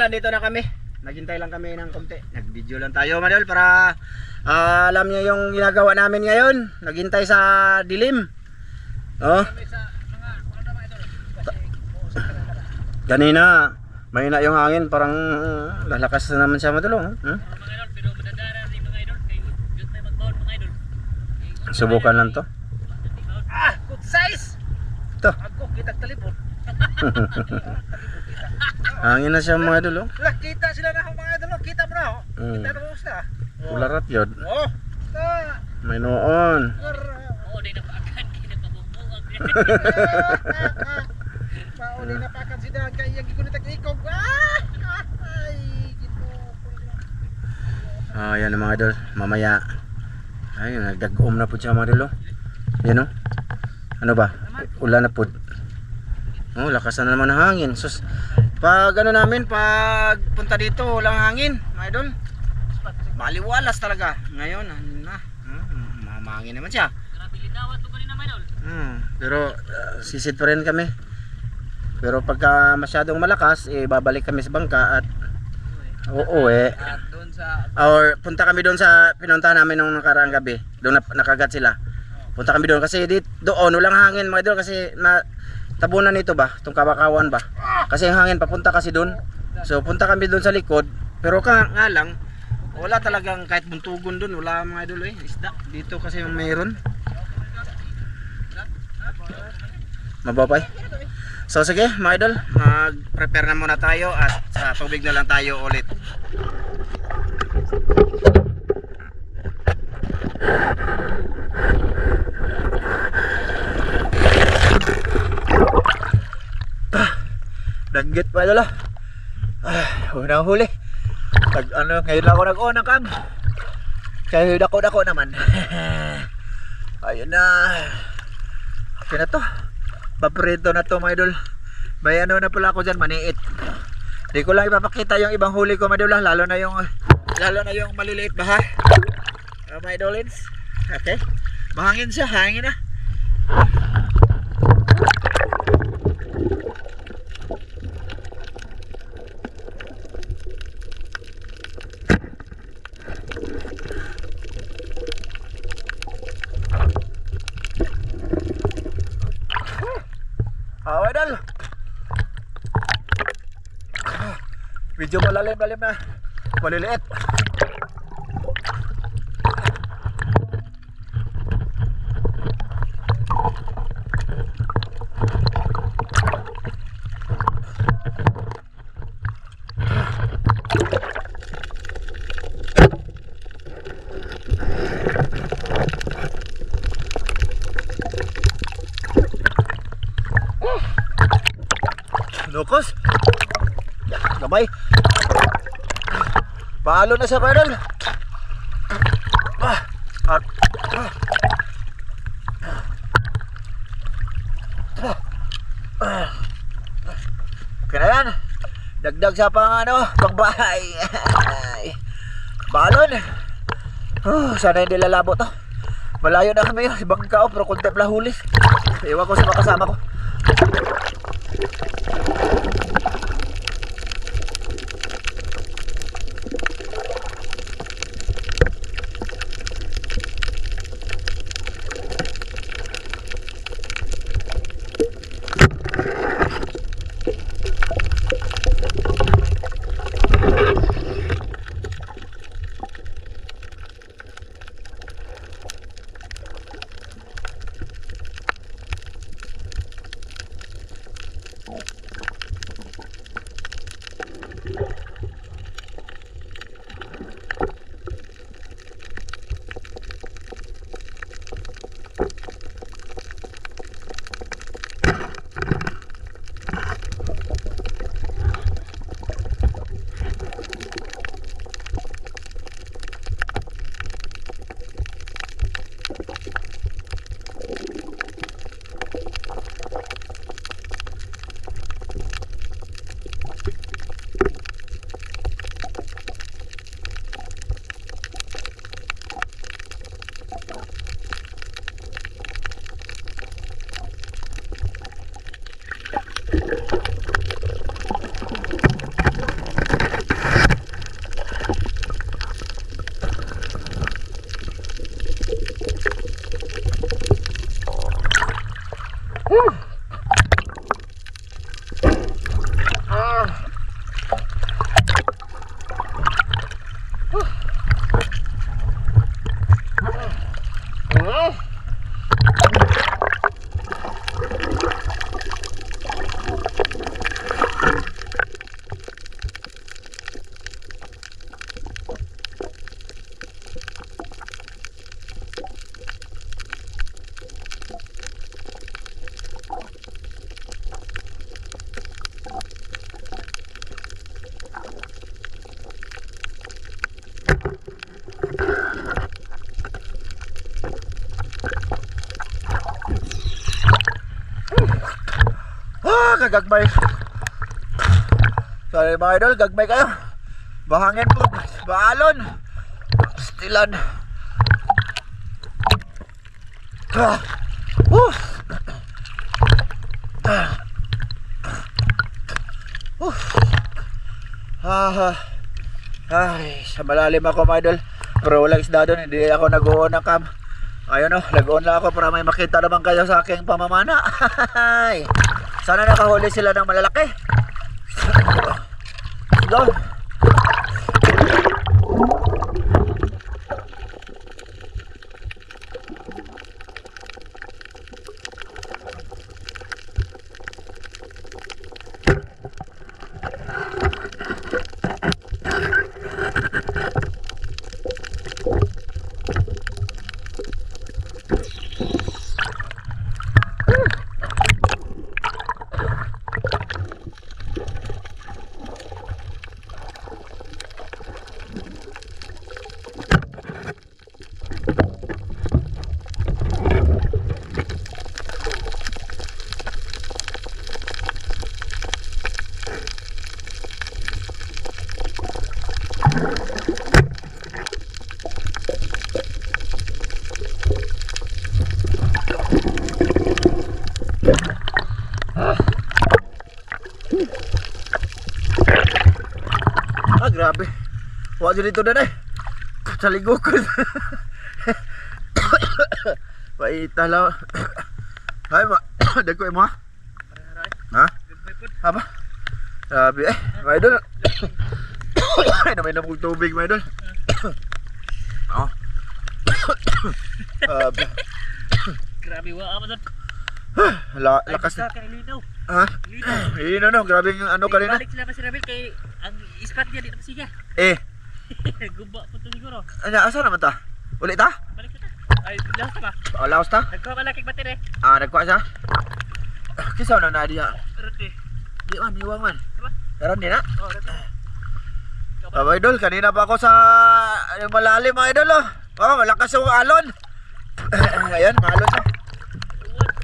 idol, andito na kami. Naghintay lang kami ng konti. Nag-video lang tayo mga idol para alam niyo yung ginagawa namin ngayon. Naghintay sa dilim. Oh. Kanina mahina yung hangin, parang lalakas na naman siya madalo. Subukan lang to. Good size. Ito. Ako kita talipod. Hangin na siya mga idol. Kita sila na mga idol, kita mo na. Kita na mo sa. Ularat yun. Oh. May noon. Di na paakan kinapabubog. Mauli na paakan sila kay yang gigunit ang ikog. Ay, gito. Yan mga idol, mamaya. Ay, nagdag-om na po siya mga idol. Yan o. Ano ba? Ulan na po. Oh, lakas na naman ng hangin. Sus, pag ano namin, pag punta dito, walang hangin, mga idol. Maliwalas talaga. Ngayon, mahangin naman siya. Grabe linawan to kanina mga idol. Pero sisid pa rin kami. Pero pagka masyadong malakas, babalik kami sa bangka at uuwi. Doon sa Or punta kami doon sa pinuntahan namin nung nakaraang gabi. Doon nakagat sila. Punta kami doon kasi doon walang hangin mga idol kasi tabunan nito ba, itong kabakawan ba. Kasi ang hangin papunta kasi doon. So punta kami doon sa likod. Pero nga lang, wala talagang kahit buntugon doon, wala mga idol isda. Dito kasi yung mayroon. Mababay. So sige mga idol, mag-prepare na muna tayo at sa tubig na lang tayo ulit. Danggit pa idol. Unang huli. Ngayon lang ako nag-on ng cam. Kaya dako-dako naman. Ayun na. Okay na to. Paprito na to mga idol. May ano na pala ako dyan, maniit. Hindi ko lang ipapakita yung ibang huli ko mga idol. Lalo na yung maliliit ba ha? Mga idolins. Okay. Mahangin siya, hangin na. Idol. Medyo malalim na. Maliliit. Lukos. Gamay. Palo na siya mga idol. Kaya yan. Dagdag sa pang pangbahay. Balon. Sana hindi lalabo to. Malayo na kami. Ibang kao pero konti pala huli. Iwan ko sa mga kasama ko. kagagmay. Sorry mga idol, gagmay kayo. Bahangin po, baalon, stilan. Ay, sa malalim ako mga idol. Pero walang isda doon, hindi ako nag-uon ng cam. Ayun o, nag-uon lang ako para may makita naman kayo sa aking pamamana. Sana nakahuli sila ng malalaki. Go. Grabe. Wala dyan dito na eh. Sa ligukod. Paita lang. Ay ma. Dagko mo ha? Ha? Apa? Grabe eh. Mga idol. Ay naman na pong tubig mga idol. Oh. Grabe wa apa doon. Lakas na. Linaw. Ha? Linaw no. Grabe yung ano kanina. Balik sila pa si Ramil kay ang ispat niya dito siya. Guba po to siguro. Ano, asa naman ta? Uli ta? Balik kita. Ay, laos ta ba? O, laos ta? Nagkuha ka lakik batin eh. Nagkuha siya? Kisaw na na diya. Rati. Di man, hiwang man. Diba? Meron din na? Oh, rati. Mga idol, kanina pa ako sa malalim mga idol oh. Oh, malakas yung alon. Ayan, maalon siya.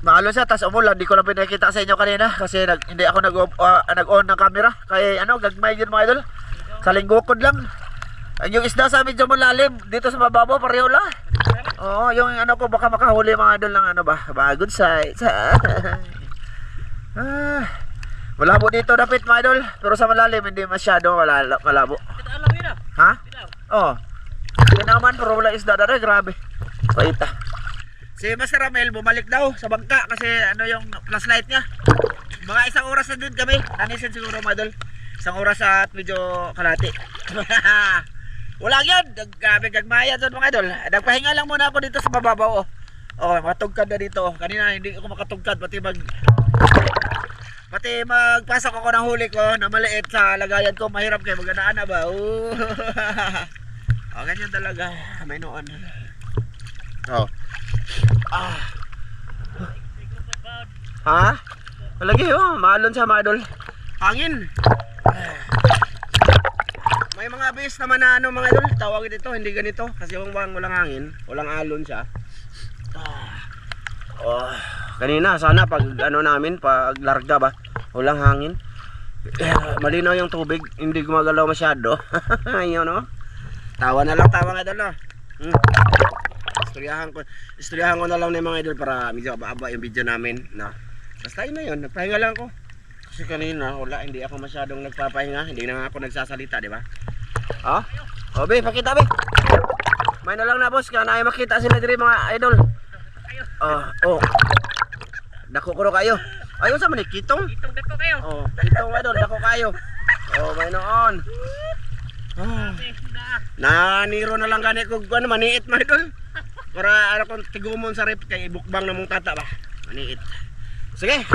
Maalon siya, tas umulan. Di ko lang pinakita sa inyo kanina kasi hindi ako nag-on ng camera. Kaya ano, gagmay yun mga idol. Sa linggukod lang. Yung isda sa medyo malalim, dito sa mababaw, pareho lang. Oo, yung ano ko, baka makahuli mga idol ng ano ba, good size. Malabo dito dapit mga idol, pero sa malalim hindi masyado malabo. Kita alam yun ah. Ha? Kita. Oo. Hindi naman, pero wala isda dara, grabe. Paita. Si Master Ramel bumalik daw sa bangka kasi ano yung flashlight niya. Mga isang oras na din kami. Nanisin siguro mga idol. Isang oras at medyo kalati. Wala yun. Grabe gagmaya doon mga idol. Nagpahinga lang muna ako dito sa bababaw. Oh, makatugkad na dito. Kanina hindi ako makatugkad. Pati magpasok ako ng huli ko na maliit sa lagayan ko. Mahirap kayo magandaan na ba? Oh, ganyan talaga. May noon. Oh. Ha? Malagi oh. Maalon siya mga idol. Hangin. May mga base naman na ano mga idol, tawag dito, hindi ganito kasi yung walang hangin, walang alon siya. Kanina sana pag ano namin, pag larga ba, walang hangin. Malinaw yung tubig, hindi gumagalaw masyado. Ayun no. Tawa na lang, tawa mga idol no. Istoryahan ko na lang ng mga idol para medyo aba yung video namin, no. Basta yun na yun, nagpahinga lang ako. Kasi kanina, wala, hindi ako masyadong nagpapahinga, hindi na ako nagsasalita, di ba? Ha? O, be, pakita, be. May na lang na, boss, kana ay makita sila diri mga idol. Dako ko kayo. Ayun sa manik, kitong? Itong dako kayo. Kitong idol, dako kayo. May noon. Naniro na lang gani ko, ano, maniit mga idol. Para ano kung tigumon sa rip, kay ibukbang na mong tata ba? Maniit. Sige.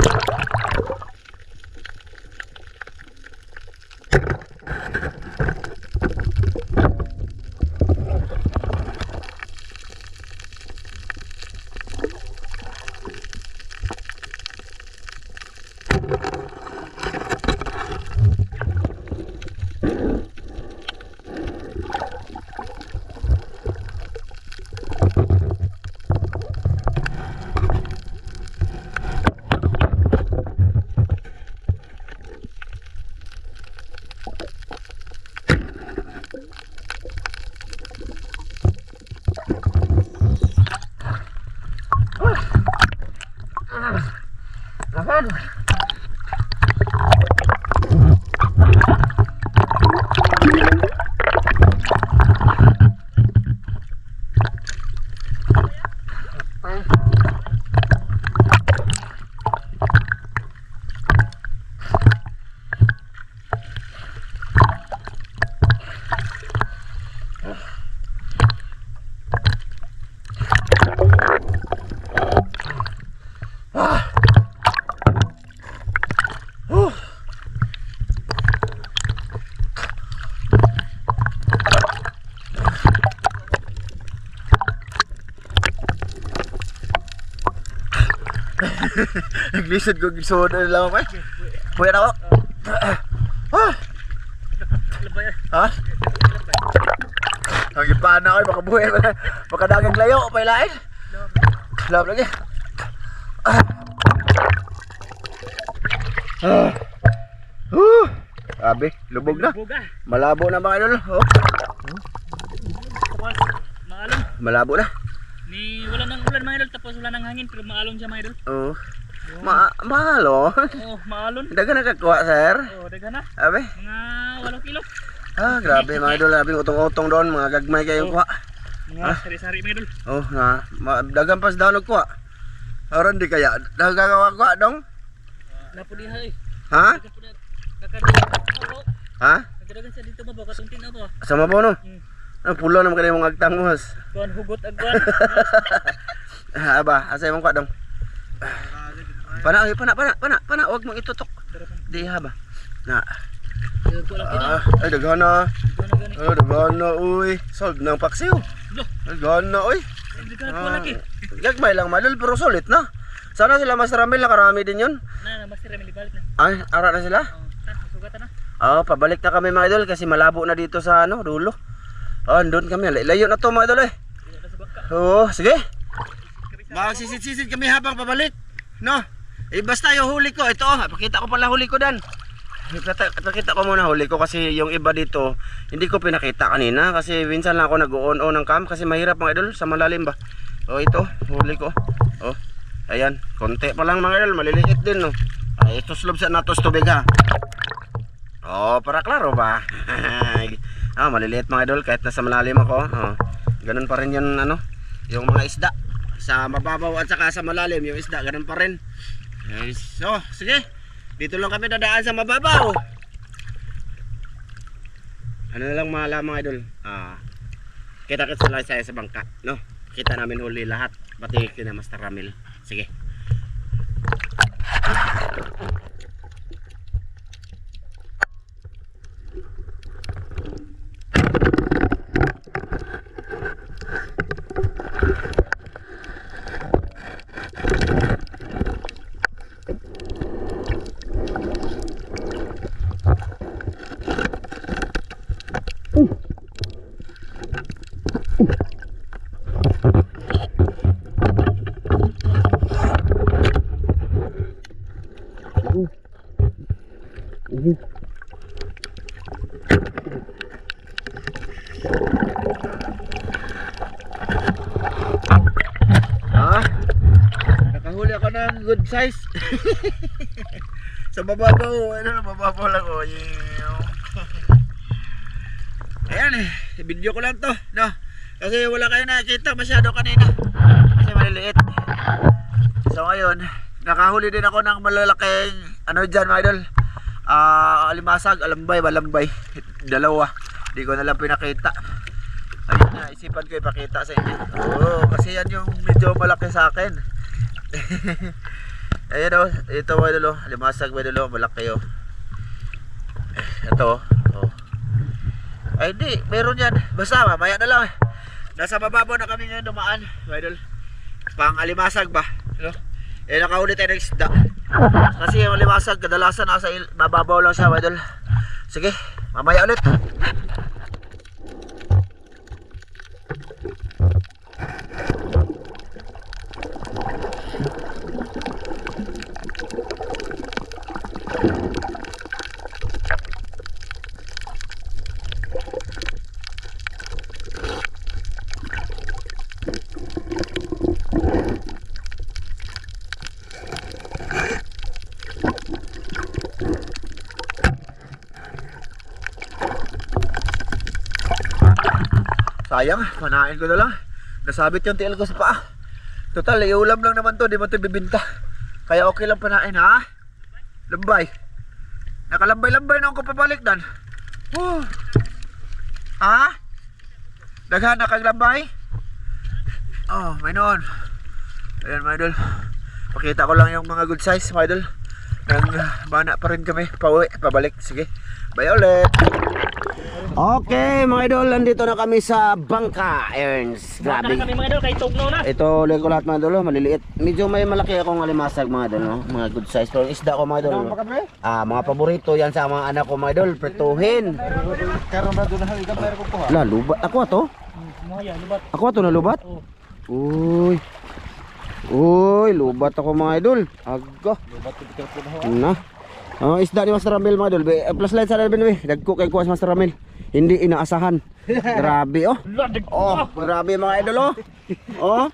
Naglisod ko gisod na lang ako eh. Buhay na ako. Labay. Ha? Ang ipana ako, baka buhay mo na. Baka dagang layo, pailain. Love lagi. Sabi, lubog na. Buga. Malabo na mga idol. Oh. Tapos maalon. Malabo na. Ni wala nang ulan mga idol tapos wala nang hangin pero maalon siya mga idol. Oh. Mahalo. Oh, maalon. Dagan nakakuha, sir. Oh, daghan na. Sabi. Mga 8 kilo. Grabe mga idol. Sabi, utong-utong doon. Mga gagmay kayong kuha. Mga sari-sari mga idol. Oh, dagan pas daw nagkuha. Aron di kaya. Dagagawa kuha dong. Napuliha eh. Ha? Ha? Nagdagan siya dito mabaw katong tinaw to. Sama po no? Ang pulo naman kayo mga agtangos. Kuan hugot agwan. Aba, asay mong kuha dong. Pana, huwag mong itutok. Di ha ba? Na. Ay, daghan na. Daghan na, uy. Solve ng paksiw. Daghan na, uy. Gagmay lang malul, pero sulit na. Sana sila Master Ramil, nakarami din yun. Master Ramil, balik na. Ay, ara na sila? Sugatan na. Pabalik na kami mga idol kasi malabo na dito sa dulo. Andun kami. Layo na to mga idol eh. Sige. Magsisid-sisid kami habang pabalik. No? Basta yung huli ko. Ito, pakita ko pala huli ko dan. Pakita ko muna huli ko kasi yung iba dito hindi ko pinakita kanina kasi minsan lang ako nag-on-on ng cam kasi mahirap mga idol sa malalim ba. Ito, huli ko. Ayan, konti pa lang mga idol, maliliit din no. Ito slob sa natos tubig ha. Para klaro ba? Maliliit mga idol kahit nasa malalim ako. Ganun pa rin yun yung mga isda. Sa mababaw at saka sa malalim yung isda, ganun pa rin. So, sige. Dito lang kami dadaan sa mababaw. Ano na lang mga idol. Kita-kits lang saya sa bangka, no? Kita namin huli lahat, pati kina Master Ramil. Sige. Nakahuli ako ng good size. Sa mababaw, mababaw lang ko. Ayan video ko lang to, no? Kasi wala kayo nakikita masyado kanina. Kasi maliliit. So ngayon, nakahuli din ako ng malalaking dyan mga idol. Alimasag, balambay. Dalawa. Hindi ko na lang pinakita. Ayun na, isipan ko ipakita sa inyo. Kasi yan yung medyo malaki sa akin. Ayan ito mga idol, alimasag mga idol, malaki Ito ay di, meron yan. Basta mamaya na lang. Nasa mababaw na kami ngayon dumaan mga idol. Pang alimasag ba? Nakahuli tayo ng isda. Kasi yung alimasag kadalasan nasa mababaw lang siya mga idol. Sige, mamaya ulit. Sayang, manain ko na lang. Nasabit yung tiil ko sa paa. Total, iulam lang naman to, di mo to bibinta. Kaya okay lang panain ha. Lambay. Nakalambay-lambay na ako pabalik dan. Ha? Daghan na kang lambay? May noon. Ayan mga idol. Pakita ko lang yung mga good size mga idol. Nang bana pa rin kami. Pauwi, pabalik. Sige. Bye ulit. Okay, mga idol, nandito na kami sa Bangka, Ernst. Grabe. Grabe. Kami mga idol, kay tugnaw na. Ito, ulit ko lahat mga idol, maliliit. Medyo may malaki akong alimasag mga idol, no? Mga good size. Pero isda ko mga idol. Mga paborito yan sa mga anak ko mga idol, pretuhin. Karon ba doon na hali gamay ko kuha. La, lubat. Ako ato? Mga lubat. Ako ato na lubat? Uy. Uy, lubat ako mga idol. Aga. Na. Isda ni Master Ramil mga idol. Plus light sa Ramil. Dagko kay kuwas Master Ramil. Hindi inaasahan. Grabe oh. Oh, grabe mga idol oh. Oh.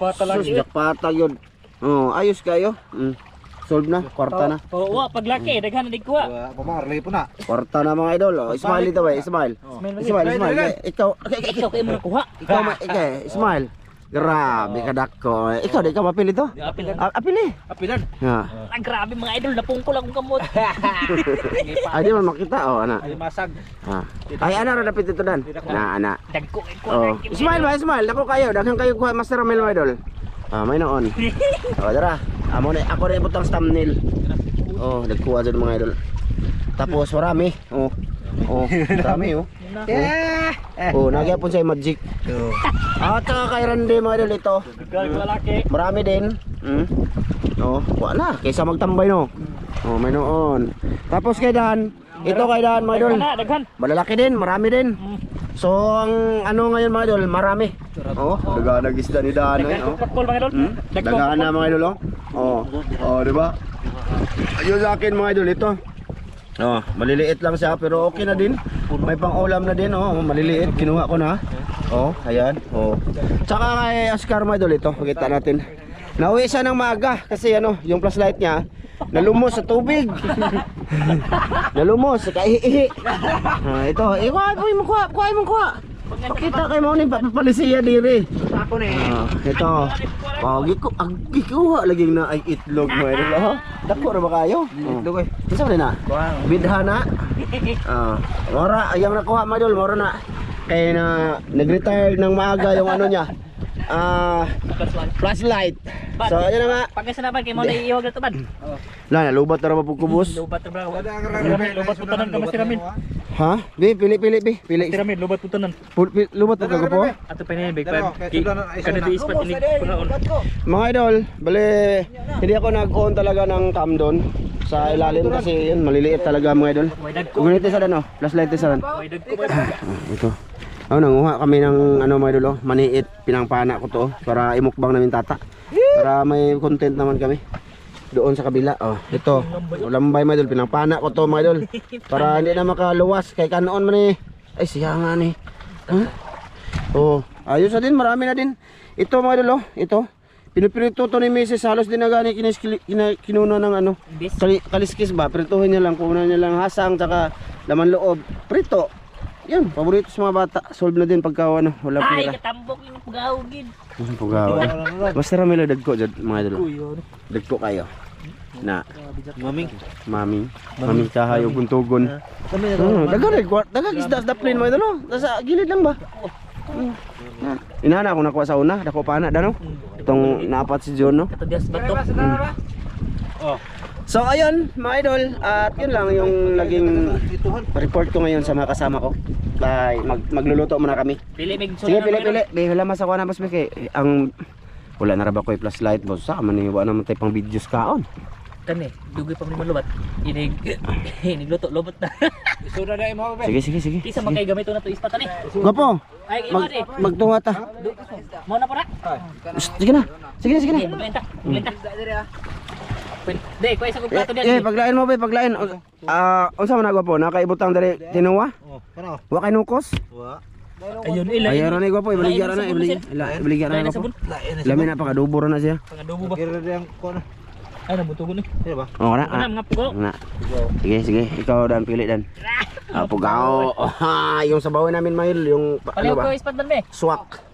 Pata lang. Sus, jakpata yun. Oh, ayos kayo. Solve na, kwarta na. Oo, paglaki, daghan na digkuha. Pamarlay po na. Kwarta na mga idol. Oh, smile dito ba? Smile. Smile. Ikaw, Ikaw kayo mo nakuha. smile. Grabe ka dako. Ikaw di ka mapili to? Apilan. Apili. Apilan. Ha. Ang grabe mga idol, napungkol akong kamot. Ay di man makita oh, ana. Ay masag. Ha. Ay ana ra dapat ito dan. Na ana. Dagko kay Oh. Smile ba, smile. Dako kayo, daghan kayo kuha Master Ramil mga idol. May noon. Dara. Amo na ako rin butang thumbnail. Oh, nagkuha dyan mga idol. Tapos marami. Marami oh. Nagyapon sa magic. At saka kay Randy mga idol ito. Lalaki. Marami din. Kuha na. Kaysa magtambay no. May noon. Tapos kay Dan. Ito kay Dan mga idol. Daghan. Malalaki din, marami din. So ang ano ngayon mga idol, marami. Daga nag-isda ni Dan. Pakol mga idol. Dagaan na mga idol di ba? Ayun sa akin mga idol ito. Maliliit lang siya pero okay na din. May pang-ulam na din maliliit kinuha ko na. Ayan. Tsaka kay Oscar mga idol ito, pakita natin. Nauwi siya ng maaga kasi yung flashlight niya nalumos sa tubig. Nalumos sa kaihi. Ito, kuha mo. Pakita kay mo ni papalisiya diri. Ako na Ito. Gikuha lagi na ay itlog mo idol. Dako ra ba kayo? Itlog Kinsa man na? Bidhana. Mora ayang nakuha mo idol, mora na. Kay na nag-retire ng maaga yung ano niya. Flashlight. So ayun na nga. Pagkasanapan kay mo na iiwag na tabad. Nalubat na ra ba kubos? Lubat na ba? Lubat po tanan ka Master Ramil. Ha? Pili. Master Ramil, lubat po tanan. Lubat na ko po. Ato pa niya big five. Kada di ispat ini kunaon. Mga idol, bali hindi ako nag-on talaga ng cam doon sa ilalim kasi yun maliliit talaga mga idol. Ganito sa ano, flashlight sa ano. Ito. Nanguha kami ng mga idol, maniit, pinangpana ko to para imukbang namin tata. Para may content naman kami. Doon sa kabila, ito. Lambay mga idol, pinangpana ko to mga idol. Para hindi na makaluwas kay kanoon man eh. Ay siya nga ni. Ayos na din, marami na din. Ito mga idol, ito. Pinipirito to ni Mrs. Halos din na gani kinuna ng kaliskis ba. Prituhin niya lang, kunan niya lang hasang tsaka laman loob. Prito. Yan, paborito sa mga bata. Solve na din pagka wala Ay, pira. katambok yung pugawgid. Pugawan. Basta ramilo dagko jud mga idol. Dagko kayo. Na maming kahayo buntugon. Dagan isda sa plane mga idol. Sa gilid lang ba? Inana ako nakuha sa una, dako pa na dano. Itong naapat si John no. Katudyas batok. So ayun mga idol, at yun lang yung naging report ko ngayon sa mga kasama ko. Magluluto muna kami. Pili mig Sige, pili. Wala masako na mas may ang wala na ra ba ko flashlight boss. Sa man ni wala naman tay pang videos kaon. Kani, dugoy pa mo lubat. Inigluto lobot na. Isuda na imo ba? Sige. Isa man kay gamito na to ispat ani. Gapo. Ay, imari. Magtunga ta. Mo na para. Sige na. Maglenta. Dek, ko isa ko plato diyan. Paglain mo ba, paglain. Unsa man nagwapo? Nakaibutang diri tinuwa? Kano? Wa kay nukos? Ayun ila. Ayaw na gwapo, ibaligyan na. Ibaligyan na gwapo. Lamin na pakadubo na siya. Pangadobo ba? Kira diyang kuno. Ay nabutugon ni. Kira ba? Na. Mga pugo. Na. Sige. Ikaw dan pili dan. Pugaw. Yung sabawin namin mahil, yung Paliw ko ispat dan be. swak.